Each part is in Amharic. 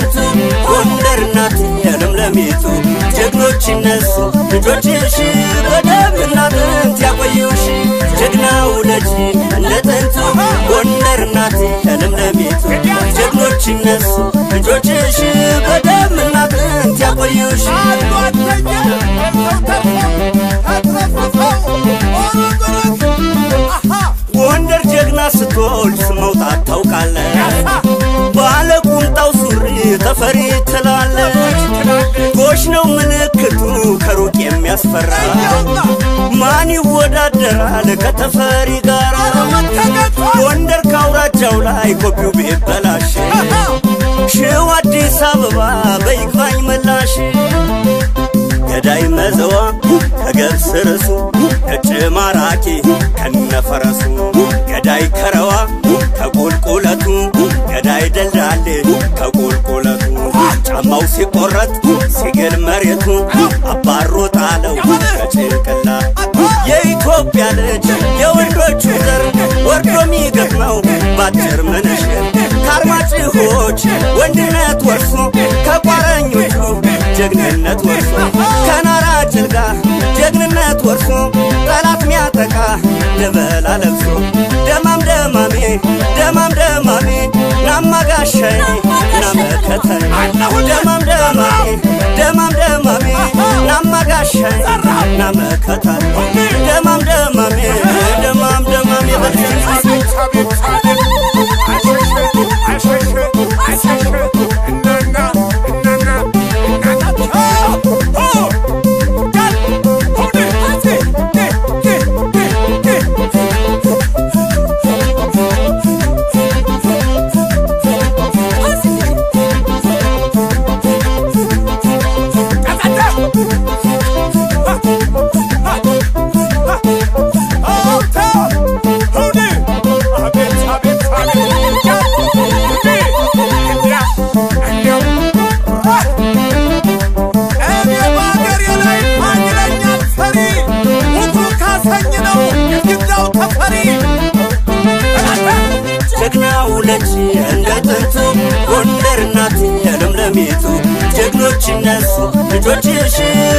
ጥንቱ ጎንደር ናት የለምለሚቱ ጀግኖች እነሱ ልጆችሽ በደምና አጥንት ያቆዩሽ ጀግናው ልጅ እንደ ጥንቱ ጎንደር ናት የለምለሚቱ ጀግኖች እነሱ ልጆችሽ በደምና አጥንት ያቆዩሽ ጎንደር ጀግና ስትወልድ ስመውጣት ታውቃለች ባለ ቁምጣው ሱሪ ተፈሪ ትላለች ጎሽ ነው ምልክቱ ከሩቅ የሚያስፈራ ማን ይወዳደራል ከተፈሪ ጋር ጎንደር ካውራጃው ላይ ኮፒው ቢበላሽ ሸዋ አዲስ አበባ በይግባኝ መላሽ ገዳይ መዘዋ ከገብስ ርሱ ነጭ ማራኪ ከነፈረሱ ገዳይ ከረዋ ከቁልቁለቱ ገዳይ ደልዳሌ ከቁልቁለቱ ጫማው ሲቆረጥ ሲግል መሬቱ አባሮ ጣለው ከጭንቅላ የኢትዮጵያ ልጅ የወንዶቹ ዘር ወርዶ ሚገጥመው ባጭር መነሽር ከአርማጭሆች ወንድነት ወርሶ ከቋረኞቹ ጀግንነት ወርሶ ከናራ ጭልጋ ጀግንነት ወርሶ ጠላት ሚያጠቃ ደበላ ለብሶ ደማም ደማሜ ደማም ደማሜ ናማጋሻዬ ናመከታዬ ደማም ደማሜ ደማም ደማሜ ናማጋሻዬ ናመከታዬ ደማም ደማሜ ደማም ደማሜ ጀግናው ልጅ እንደ ጥንቱ ጎንደር ናት የለምለሚቱ ጀግኖች እነሱ ልጆችሽ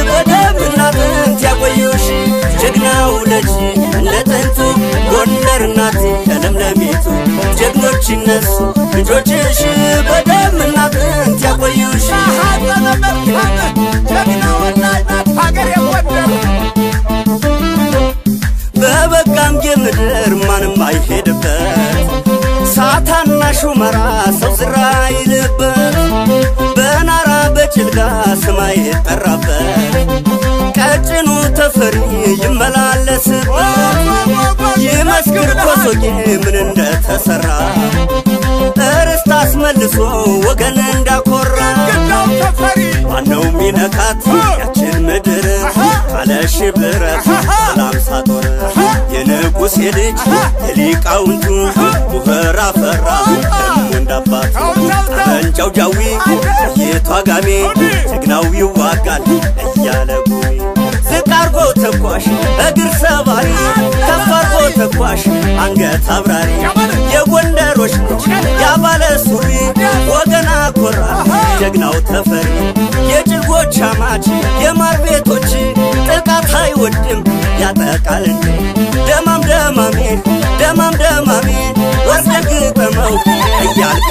በደምና አጥንት ያቆዩሽ ጀግናው ልጅ እንደ ጥንቱ ጎንደር ናት የለምለሚቱ ጀግኖች እነሱ ልጆችሽ በደምና አጥንት ያቆዩሽ በበጋም የምድር ማንም አይሄድበት ሳታና ሹመራ ሰው ዝራ ይልበት በናራ በጭልጋ ስማ ይጠራበት ቀጭኑ ተፈሪ ይመላለስበት ይመስክር ኮሶጌ ምን እንደተሰራ እርስት አስመልሶ ወገን እንዳኮራ ማነው ሚነካት ያችን ምድር ካለሽ ብረት ሰላም ሳጦር የንጉሴ ልጅ የሊቃውንቱ ሙኸራ ፈራ ደሞ እንዳባቱ ጠመንጃው ጃዊ የቷጋሜ ጀግናው ይዋጋል እያለ ጉሜ ዝቅ አርጎ ተኳሽ እግር ሰባሪ ከፍ አርጎ ተኳሽ አንገት አብራሪ የጎንደሮች ልጅ ያባለ ሱሪ ወገና ኮራ ጀግናው ተፈሪ የጭልጎች አማች የማር ቤቶች ጥቃት አይወድም ያጠቃል እንጂ ደማም ደማሜ ደማም ደማሜ ወርደህ ግጠመው እያልከ